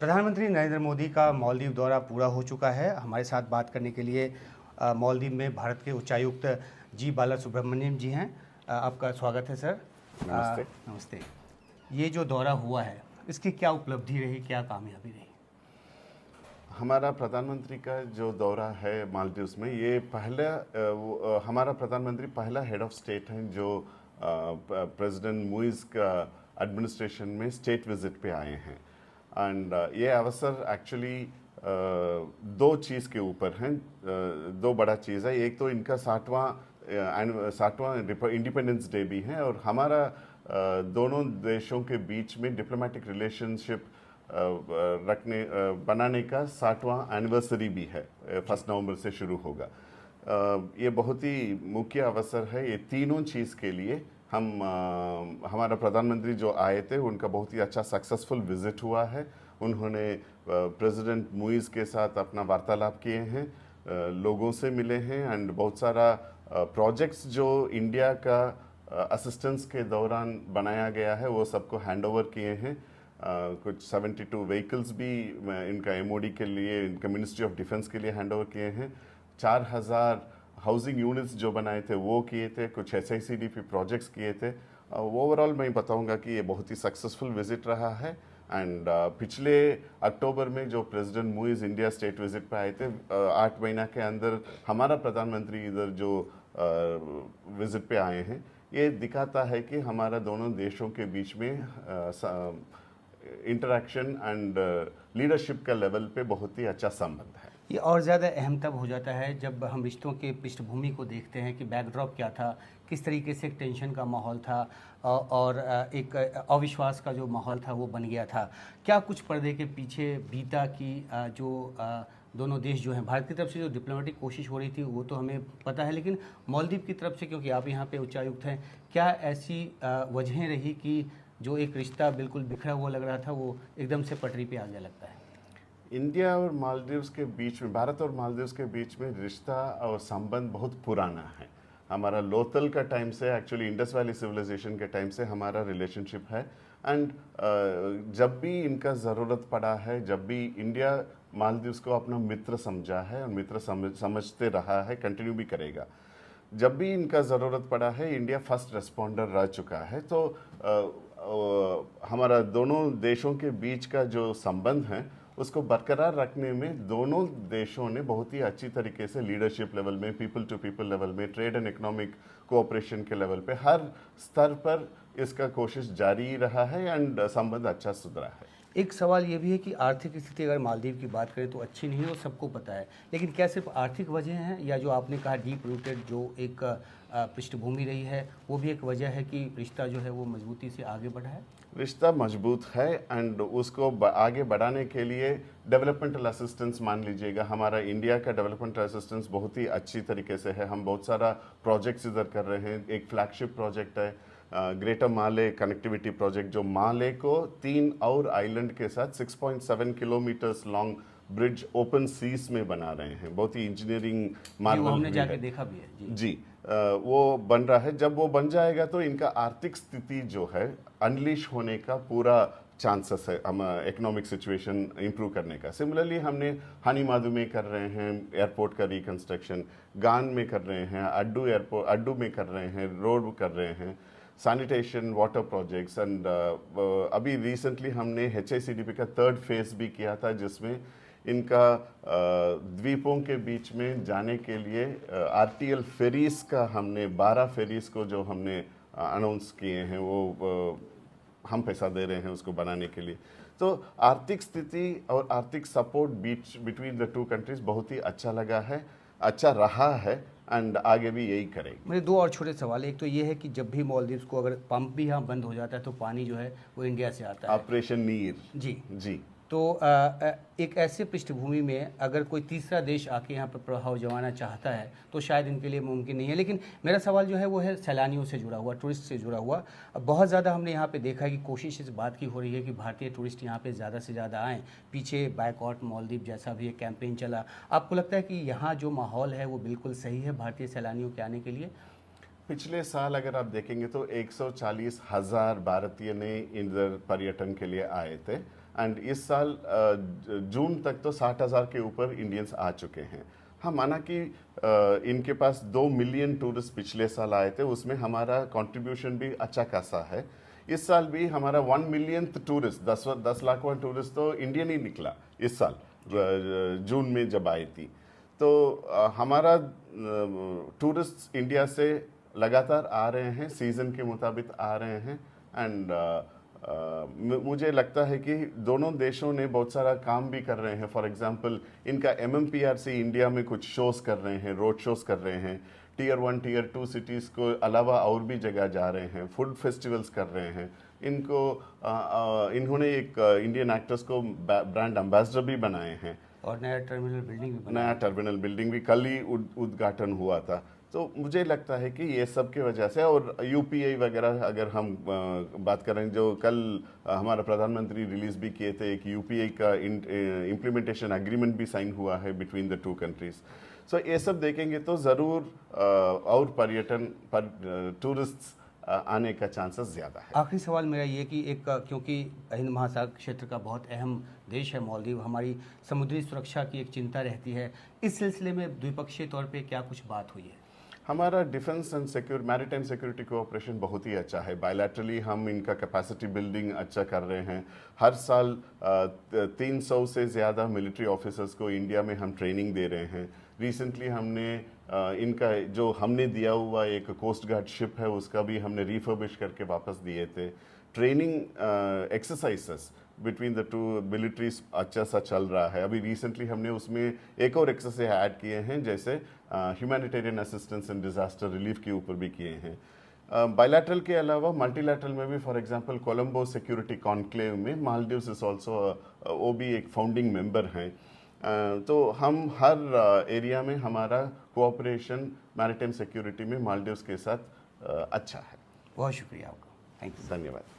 प्रधानमंत्री नरेंद्र मोदी का मालदीव दौरा पूरा हो चुका है। हमारे साथ बात करने के लिए मालदीव में भारत के उच्चायुक्त जी बालासुब्रमण्यम जी हैं। आपका स्वागत है सर। नमस्ते। नमस्ते। ये जो दौरा हुआ है इसकी क्या उपलब्धि रही, क्या कामयाबी रही? हमारा प्रधानमंत्री का जो दौरा है मालदीव्स में, ये हमारा प्रधानमंत्री पहला हेड ऑफ स्टेट हैं जो प्रेसिडेंट मुइज का एडमिनिस्ट्रेशन में स्टेट विजिट पे आए हैं। एंड ये अवसर एक्चुअली दो चीज़ के ऊपर हैं। दो बड़ा चीज़ है। एक तो इनका 60वां इंडिपेंडेंस डे भी है, और हमारा दोनों देशों के बीच में डिप्लोमेटिक रिलेशनशिप बनाने का 60वां एनिवर्सरी भी है। 1 नवंबर से शुरू होगा। ये बहुत ही मुख्य अवसर है। ये तीनों चीज़ के लिए हमारा प्रधानमंत्री जो आए थे उनका बहुत ही अच्छा सक्सेसफुल विजिट हुआ है। उन्होंने प्रेसिडेंट मुइज के साथ अपना वार्तालाप किए हैं, लोगों से मिले हैं, एंड बहुत सारा प्रोजेक्ट्स जो इंडिया का असिस्टेंस के दौरान बनाया गया है वो सबको हैंड ओवर किए हैं। कुछ 72 व्हीकल्स भी इनका एमओडी के लिए, इनका मिनिस्ट्री ऑफ डिफेंस के लिए हैंड ओवर किए हैं। 4000 हाउसिंग यूनिट्स जो बनाए थे वो किए थे। कुछ SICDP प्रोजेक्ट्स किए थे। ओवरऑल मैं बताऊंगा कि ये बहुत ही सक्सेसफुल विजिट रहा है। एंड पिछले अक्टूबर में जो president Muizzu India state visit पे आए थे, 8 महीना के अंदर हमारा प्रधानमंत्री इधर जो विजिट पे आए हैं, ये दिखाता है कि हमारा दोनों देशों के बीच में इंटरेक्शन एंड लीडरशिप का लेवल पे बहुत ही अच्छा संबंध है। ये और ज़्यादा अहम तब हो जाता है जब हम रिश्तों के पृष्ठभूमि को देखते हैं कि बैकड्रॉप क्या था, किस तरीके से एक टेंशन का माहौल था और एक अविश्वास का जो माहौल था वो बन गया था। क्या कुछ पर्दे के पीछे बीता कि जो दोनों देश जो हैं, भारत की तरफ से जो डिप्लोमेटिक कोशिश हो रही थी वो तो हमें पता है, लेकिन मालदीव की तरफ से, क्योंकि आप यहाँ पे उच्चायुक्त हैं, क्या ऐसी वजहें रही कि जो एक रिश्ता बिल्कुल बिखरा हुआ लग रहा था वो एकदम से पटरी पे आ गया लगता है? इंडिया और मालदीव्स के बीच में, भारत और मालदीव्स के बीच में रिश्ता और संबंध बहुत पुराना है। हमारा लोथल का टाइम से, एक्चुअली इंडस वैली सिविलाइजेशन के टाइम से हमारा रिलेशनशिप है। एंड जब भी इनका ज़रूरत पड़ा है, जब भी इंडिया मालदीव्स को अपना मित्र समझा है और मित्र समझते रहा है, कंटिन्यू भी करेगा। जब भी इनका ज़रूरत पड़ा है, इंडिया फर्स्ट रिस्पॉन्डर रह चुका है। तो हमारा दोनों देशों के बीच का जो संबंध है उसको बरकरार रखने में दोनों देशों ने बहुत ही अच्छी तरीके से लीडरशिप लेवल में, पीपल टू पीपल लेवल में, ट्रेड एंड इकोनॉमिक कोऑपरेशन के लेवल पे, हर स्तर पर इसका कोशिश जारी रहा है एंड संबंध अच्छा सुधरा है। एक सवाल ये भी है कि आर्थिक स्थिति अगर मालदीव की बात करें तो अच्छी नहीं है, वो सबको पता है, लेकिन क्या सिर्फ आर्थिक वजह हैं या जो आपने कहा डीप रूटेड जो एक पृष्ठभूमि रही है वो भी एक वजह है कि रिश्ता जो है वो मजबूती से आगे बढ़ा है? रिश्ता मजबूत है एंड उसको आगे बढ़ाने के लिए डेवलपमेंटल असिस्टेंस, मान लीजिएगा हमारा इंडिया का डेवलपमेंटल असिस्टेंस बहुत ही अच्छी तरीके से है। हम बहुत सारा प्रोजेक्ट्स इधर कर रहे हैं। एक फ्लैगशिप प्रोजेक्ट है ग्रेटर माले कनेक्टिविटी प्रोजेक्ट, जो माले को 3 और आइलैंड के साथ 6.7 kilometres long bridge open seas में बना रहे हैं। बहुत ही इंजीनियरिंग मार्वल हमने भी जाके है। देखा भी है जी। वो बन रहा है। जब वो बन जाएगा तो इनका आर्थिक स्थिति जो है अनलीश होने का पूरा चांसेस है, हम इकोनॉमिक सिचुएशन इंप्रूव करने का। सिमिलरली हमने हानीमादू में कर रहे हैं एयरपोर्ट का रिकंस्ट्रक्शन, गान में कर रहे हैं, अड्डू में कर रहे हैं, रोड कर रहे हैं, सैनिटेशन, वाटर प्रोजेक्ट्स। एंड अभी रिसेंटली हमने HICDP का 3rd फेज भी किया था, जिसमें इनका द्वीपों के बीच में जाने के लिए RTL फेरीज का हमने 12 फेरीज को जो हमने अनाउंस किए हैं, वो हम पैसा दे रहे हैं उसको बनाने के लिए। तो आर्थिक स्थिति और आर्थिक सपोर्ट बिटवीन द 2 कंट्रीज बहुत ही अच्छा लगा है, अच्छा रहा है, एंड आगे भी यही करेंगे। मेरे 2 और छोटे सवाल है। एक तो ये है कि जब भी मालदीव्स को अगर पंप भी यहाँ बंद हो जाता है तो पानी जो है वो इंडिया से आता है। ऑपरेशन नीर। जी। जी। तो एक ऐसे पृष्ठभूमि में अगर कोई तीसरा देश आके यहाँ पर प्रभाव जमाना चाहता है तो शायद इनके लिए मुमकिन नहीं है। लेकिन मेरा सवाल जो है वो है सैलानियों से जुड़ा हुआ, टूरिस्ट से जुड़ा हुआ। बहुत ज़्यादा हमने यहाँ पे देखा है कि कोशिश इस बात की हो रही है कि भारतीय टूरिस्ट यहाँ पे ज़्यादा से ज़्यादा आएँ। पीछे बायकॉट मालदीव जैसा भी एक कैंपेन चला। आपको लगता है कि यहाँ जो माहौल है वो बिल्कुल सही है भारतीय सैलानियों के आने के लिए? पिछले साल अगर आप देखेंगे तो 140,000 भारतीय ने इधर पर्यटन के लिए आए थे, एंड इस साल जून तक तो 60,000 के ऊपर इंडियंस आ चुके हैं। हाँ, माना कि इनके पास 2 मिलियन टूरिस्ट पिछले साल आए थे, उसमें हमारा कंट्रीब्यूशन भी अच्छा खासा है। इस साल भी हमारा 1 मिलियन टूरिस्ट, 10 लाखवां टूरिस्ट तो इंडियन ही निकला इस साल जून में जब आई थी। तो हमारा टूरिस्ट इंडिया से लगातार आ रहे हैं, सीजन के मुताबिक आ रहे हैं, एंड मुझे लगता है कि दोनों देशों ने बहुत सारा काम भी कर रहे हैं। फॉर एग्जांपल इनका MMPRC इंडिया में कुछ शोज कर रहे हैं, रोड शोज कर रहे हैं, टियर 1 टियर 2 सिटीज़ को अलावा और भी जगह जा रहे हैं, फूड फेस्टिवल्स कर रहे हैं। इनको इन्होंने एक इंडियन एक्टर्स को ब्रांड एम्बेसडर भी बनाए हैं, और नया टर्मिनल बिल्डिंग भी नया टर्मिनल बिल्डिंग भी कल ही उद्घाटन हुआ था। तो मुझे लगता है कि ये सब की वजह से, और UPI वगैरह अगर हम बात करें, जो कल हमारा प्रधानमंत्री रिलीज भी किए थे, एक UPI का इम्प्लीमेंटेशन एग्रीमेंट भी साइन हुआ है बिटवीन द 2 कंट्रीज। सो ये सब देखेंगे तो ज़रूर और पर्यटन पर टूरिस्ट आने का चांसेस ज़्यादा है। आखिरी सवाल मेरा ये कि एक क्योंकि हिंद महासागर क्षेत्र का बहुत अहम देश है मालदीव, हमारी समुद्री सुरक्षा की एक चिंता रहती है, इस सिलसिले में द्विपक्षीय तौर पे क्या कुछ बात हुई है? हमारा defence and maritime security cooperation बहुत ही अच्छा है। बायलैटरली हम इनका कैपेसिटी बिल्डिंग अच्छा कर रहे हैं। हर साल 300 से ज़्यादा मिलिट्री ऑफिसर्स को इंडिया में हम ट्रेनिंग दे रहे हैं। रिसेंटली हमने इनका जो हमने दिया हुआ एक कोस्ट गार्ड शिप है, उसका भी हमने रिफर्बिश करके वापस दिए थे। Training exercises between the 2 militaries अच्छा सा चल रहा है। अभी रिसेंटली हमने उसमें एक और एक्सरसाइज ऐड किए हैं, जैसे humanitarian assistance and disaster relief के ऊपर भी किए हैं। बायलैटरल के अलावा मल्टीलैटरल में भी, for example Colombo security conclave में मालदीव्स इज ऑल्सो, वो भी एक फाउंडिंग मेंबर हैं। तो हम हर एरिया में हमारा कोऑपरेशन मैरीटाइम सिक्योरिटी में मालदीव्स के साथ अच्छा है। बहुत शुक्रिया आपका, थैंक यू। धन्यवाद।